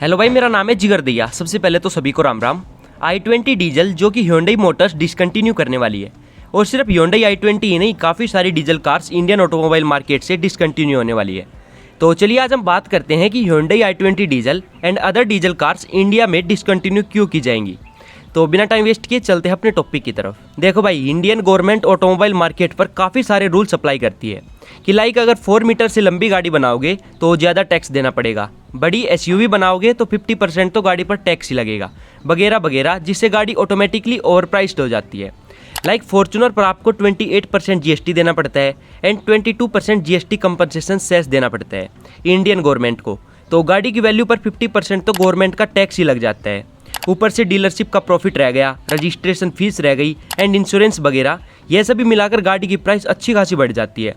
Hello भाई, मेरा नाम है जिगर दैया। सबसे पहले तो सभी को राम राम। i20 डीजल जो कि Hyundai मोटर्स डिसकंटिन्यू करने वाली है, और सिर्फ Hyundai i20 ही नहीं, काफ़ी सारी diesel cars Indian automobile market से डिसकंटिन्यू होने वाली है। तो चलिए आज हम बात करते हैं कि Hyundai i20 diesel and other diesel cars India में डिसकंटिन्यू क्यों की जाएंगी। तो बिना टाइम वेस्ट किए चलते हैं अपने टॉपिक की तरफ। देखो भाई, इंडियन गवर्नमेंट ऑटोमोबाइल मार्केट पर काफ़ी सारे रूल्स अप्लाई करती है कि लाइक अगर 4 मीटर से लंबी गाड़ी बनाओगे तो ज़्यादा टैक्स देना पड़ेगा, बड़ी एसयूवी बनाओगे तो 50% तो गाड़ी पर टैक्स ही लगेगा, वगैरह वगैरह, जिससे गाड़ी ऑटोमेटिकली ओवर प्राइस्ड हो जाती है। लाइक फॉर्च्यूनर पर आपको 28% जीएसटी देना पड़ता है एंड 22% जीएसटी कंपनसेशन सेस देना पड़ता है इंडियन गवर्नमेंट को। तो गाड़ी की वैल्यू पर 50% तो गवर्नमेंट का टैक्स ही लग जाता है। ऊपर से डीलरशिप का प्रॉफिट रह गया, रजिस्ट्रेशन फीस रह गई एंड इंश्योरेंस वगैरह, यह सभी मिलाकर गाड़ी की प्राइस अच्छी खासी बढ़ जाती है।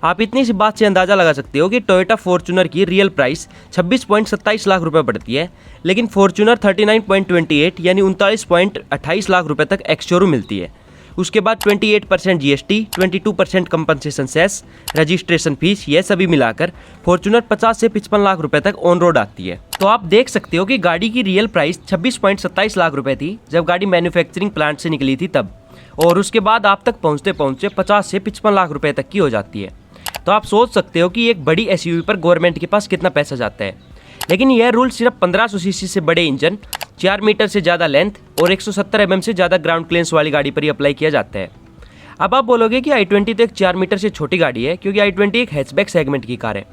आप इतनी सी बात से अंदाज़ा लगा सकते हो कि टोयोटा फॉर्च्यूनर की रियल प्राइस 26.27 लाख रुपए पड़ती है, लेकिन फॉर्च्यूनर 39.28 यानी 39.28 लाख रुपए तक एक्स शोरूम मिलती है। उसके बाद 28% GST, 22% compensation cess, registration fees, यह सभी मिलाकर फॉर्च्यूनर 50 से 55 लाख रुपए तक ऑन रोड आती है। तो आप देख सकते हो कि गाड़ी की रियल प्राइस 26.27 लाख रुपए थी जब गाड़ी मैन्युफैक्चरिंग प्लांट से निकली थी तब, और उसके बाद आप तक पहुंचते पहुंचते 50 से 55 लाख रुपए तक की हो जाती है। तो आप सोच सकते हो कि एक बड़ी एसयूवी पर गवर्नमेंट के पास कितना पैसा जाता है। लेकिन यह रूल सिर्फ 1500 सीसी से बड़े इंजन, 4 मीटर से ज़्यादा लेंथ और 170 mm से ज़्यादा ग्राउंड क्लियरेंस वाली गाड़ी पर ही अप्लाई किया जाता है। अब आप बोलोगे कि i20 तो एक 4 मीटर से छोटी गाड़ी है, क्योंकि i20 एक हैचबैक सेगमेंट की कार है।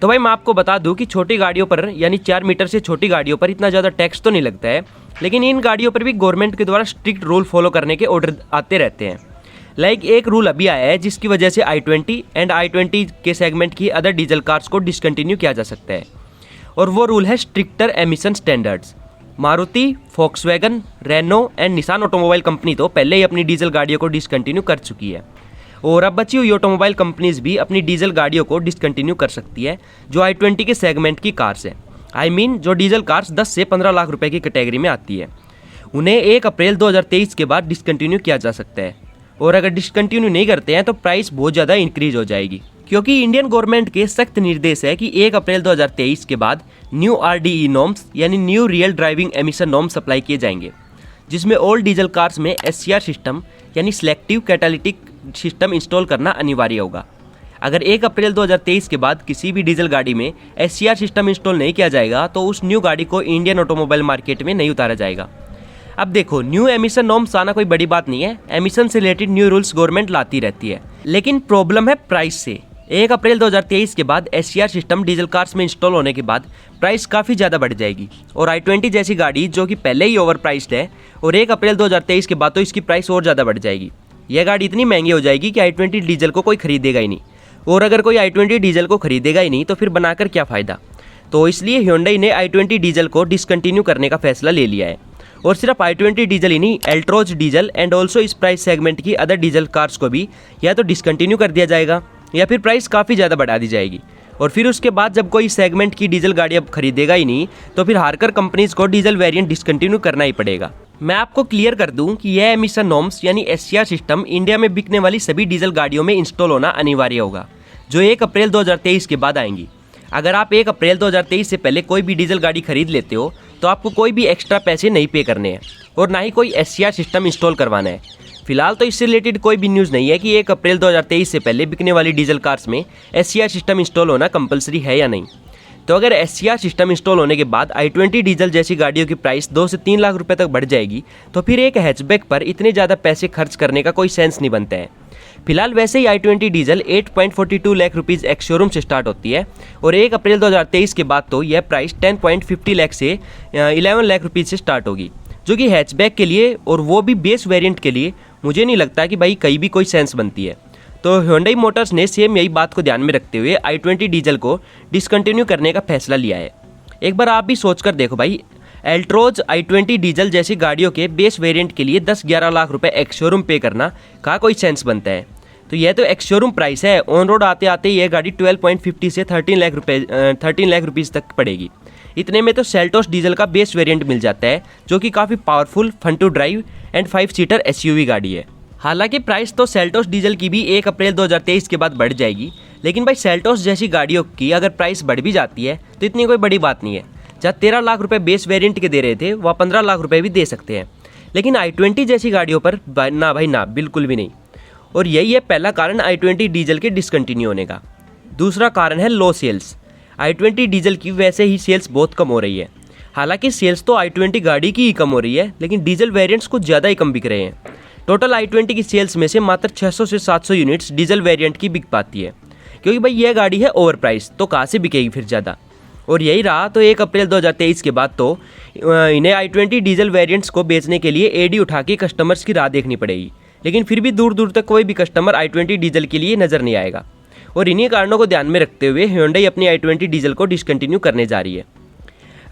तो भाई मैं आपको बता दूं कि छोटी गाड़ियों पर यानी 4 मीटर से छोटी गाड़ियों पर इतना ज़्यादा टैक्स तो नहीं लगता है, लेकिन इन गाड़ियों पर भी गवर्नमेंट के द्वारा स्ट्रिक्ट रूल फॉलो करने के ऑर्डर आते रहते हैं। लाइक एक रूल अभी आया है जिसकी वजह से i20 एंड i20 के सेगमेंट की अदर डीजल कार्स को डिसकंटिन्यू किया जा सकता है, और वो रूल है stricter emission standards. Maruti, Volkswagen, Renault and Nissan automobile company तो पहले ही अपनी डीजल गाड़ियों को डिसकंटिन्यू कर चुकी है, और अब बची हुई ऑटोमोबाइल कंपनीज भी अपनी डीजल गाड़ियों को डिसकंटिन्यू कर सकती है जो i20 के सेगमेंट की कार्स है। जो डीजल कार्स 10 से 15 लाख रुपए की कैटेगरी में आती है, उन्हें 1 अप्रैल 2023 के बाद डिसकंटिन्यू किया जा सकता है। और अगर डिसकंटिन्यू नहीं करते हैं तो प्राइस बहुत ज़्यादा इंक्रीज हो जाएगी, क्योंकि इंडियन गवर्नमेंट के सख्त निर्देश है कि 1 अप्रैल 2023 के बाद न्यू आरडीई नॉर्म्स यानी nu real driving emission norms apply किए जाएंगे, जिसमें ऑल डीजल कार्स में एससीआर सिस्टम यानी सिलेक्टिव कैटालिटिक सिस्टम इंस्टॉल करना अनिवार्य होगा। अगर 1 अप्रैल 2023 के बाद किसी भी डीजल गाड़ी में एससीआर सिस्टम इंस्टॉल नहीं किया जाएगा तो उस न्यू गाड़ी को इंडियन ऑटोमोबाइल मार्केट में नहीं उतारा जाएगा। अब देखो, न्यू एमिशन नॉर्म्स आना कोई बड़ी बात नहीं है, एमिशन से रिलेटेड न्यू रूल्स गवर्नमेंट लाती रहती है, लेकिन प्रॉब्लम है प्राइस से। 1 अप्रैल 2023 के बाद एससीआर सिस्टम डीजल कार्स में इंस्टॉल होने के बाद प्राइस काफ़ी ज़्यादा बढ़ जाएगी, और i20 जैसी गाड़ी जो कि पहले ही ओवर प्राइस्ड है, और 1 अप्रैल 2023 के बाद तो इसकी प्राइस और ज़्यादा बढ़ जाएगी। यह गाड़ी इतनी महंगी हो जाएगी कि i20 डीजल को कोई खरीदेगा ही नहीं, और अगर कोई i20 डीजल को खरीदेगा ही नहीं तो फिर बनाकर क्या फ़ायदा। तो इसलिए Hyundai ने i20 डीजल को डिसकंटिन्यू करने का फैसला ले लिया है, और सिर्फ i20 डीजल ही नहीं, एल्ट्रोज डीजल एंड ऑल्सो इस प्राइस सेगमेंट की अदर डीजल कार्स को भी या तो डिसकंटिन्यू कर दिया जाएगा या फिर प्राइस काफ़ी ज़्यादा बढ़ा दी जाएगी। और फिर उसके बाद जब कोई सेगमेंट की डीजल गाड़ी अब खरीदेगा ही नहीं तो फिर हारकर कंपनीज को डीजल वेरिएंट डिसकंटिन्यू करना ही पड़ेगा। मैं आपको क्लियर कर दूं कि यह एमिशन नॉर्म्स यानी एससीआर सिस्टम इंडिया में बिकने वाली सभी डीजल गाड़ियों में इंस्टॉल होना अनिवार्य होगा, जो 1 अप्रैल 2023 के बाद आएंगी। अगर आप 1 अप्रैल 2023 से पहले कोई भी डीजल गाड़ी खरीद लेते हो तो आपको कोई भी एक्स्ट्रा पैसे नहीं पे करने हैं, और ना ही कोई एससीआर सिस्टम इंस्टॉल करवाना है। फिलहाल तो इससे रिलेटेड कोई भी न्यूज़ नहीं है कि 1 अप्रैल 2023 से पहले बिकने वाली डीजल कार्स में एससीआर सिस्टम इंस्टॉल होना कंपलसरी है या नहीं। तो अगर एससीआर सिस्टम इंस्टॉल होने के बाद i20 डीजल जैसी गाड़ियों की प्राइस 2 से 3 लाख रुपए तक बढ़ जाएगी, तो फिर एक हैचबैक पर इतने ज़्यादा पैसे खर्च करने का कोई सेंस नहीं बनता है। फिलहाल वैसे ही i20 diesel 8.42 lakh rupees ex showroom से स्टार्ट होती है, और 1 अप्रैल 2023 के बाद तो यह प्राइस 10.50 लाख से 11 लाख रुपीज़ से स्टार्ट होगी, जो कि हैचबैक के लिए और वो भी बेस वेरिएंट के लिए मुझे नहीं लगता कि भाई कहीं भी कोई सेंस बनती है। तो Hyundai मोटर्स ने सेम यही बात को ध्यान में रखते हुए i20 डीजल को डिसकंटिन्यू करने का फैसला लिया है। एक बार आप भी सोचकर देखो भाई, एल्ट्रोज i20 डीजल जैसी गाड़ियों के बेस वेरिएंट के लिए 10-11 लाख रुपए एक्स शोरूम पे करना का कोई सेंस बनता है। तो यह तो एक्स शोरूम प्राइस है, ऑन रोड आते आते यह गाड़ी 12.50 से 13 लाख रुपीज़ तक पड़ेगी। इतने में तो सेल्टोस डीजल का बेस वेरिएंट मिल जाता है, जो कि काफ़ी powerful, fun to drive and 5 seater SUV गाड़ी है। हालांकि प्राइस तो सेल्टोस डीजल की भी 1 अप्रैल 2023 के बाद बढ़ जाएगी, लेकिन भाई सेल्टोस जैसी गाड़ियों की अगर प्राइस बढ़ भी जाती है तो इतनी कोई बड़ी बात नहीं है। जहाँ 13 लाख रुपए बेस वेरिएंट के दे रहे थे वह 15 लाख रुपए भी दे सकते हैं, लेकिन i20 जैसी गाड़ियों पर ना भाई ना, बिल्कुल भी नहीं। और यही है पहला कारण i20 डीजल के डिसकंटिन्यू होने का। दूसरा कारण है लो सेल्स। i20 डीजल की वैसे ही सेल्स बहुत कम हो रही है। हालांकि सेल्स तो i20 गाड़ी की ही कम हो रही है, लेकिन डीजल वेरिएंट्स कुछ ज़्यादा ही कम बिक रहे हैं। टोटल i20 की सेल्स में से मात्र 600 से 700 यूनिट्स डीजल वेरिएंट की बिक पाती है, क्योंकि भाई यह गाड़ी है ओवर प्राइस, तो कहाँ से बिकेगी फिर ज़्यादा। और यही रहा तो 1 अप्रैल 2023 के बाद तो इन्हें i20 डीजल वेरिएंट्स को बेचने के लिए एडी उठा के कस्टमर्स की राह देखनी पड़ेगी, लेकिन फिर भी दूर दूर तक कोई भी कस्टमर i20 डीजल के लिए नज़र नहीं आएगा। और इन्हीं कारणों को ध्यान में रखते हुए Hyundai अपनी i20 डीजल को डिसकंटिन्यू करने जा रही है।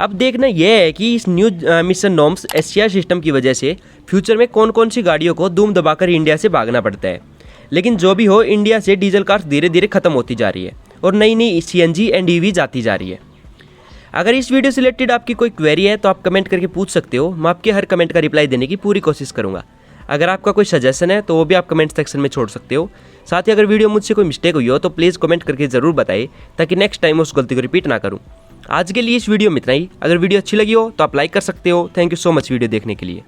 अब देखना यह है कि इस new mission norms Asia system की वजह से फ्यूचर में कौन कौन सी गाड़ियों को धूम दबाकर इंडिया से भागना पड़ता है। लेकिन जो भी हो, इंडिया से डीजल कार्स धीरे धीरे खत्म होती जा रही है और नई नई CNG एंड EV जाती जा रही है। अगर इस वीडियो से रिलेटेड आपकी कोई क्वेरी है तो आप कमेंट करके पूछ सकते हो, मैं आपके हर कमेंट का रिप्लाई देने की पूरी कोशिश करूँगा। अगर आपका कोई सजेशन है तो वो भी आप कमेंट सेक्शन में छोड़ सकते हो। साथ ही अगर वीडियो मुझसे कोई मिस्टेक हुई हो तो प्लीज़ कमेंट करके ज़रूर बताइए, ताकि नेक्स्ट टाइम उस गलती को रिपीट ना करूँ। आज के लिए इस वीडियो में इतना ही। अगर वीडियो अच्छी लगी हो तो आप लाइक कर सकते हो। Thank you so much video देखने के लिए।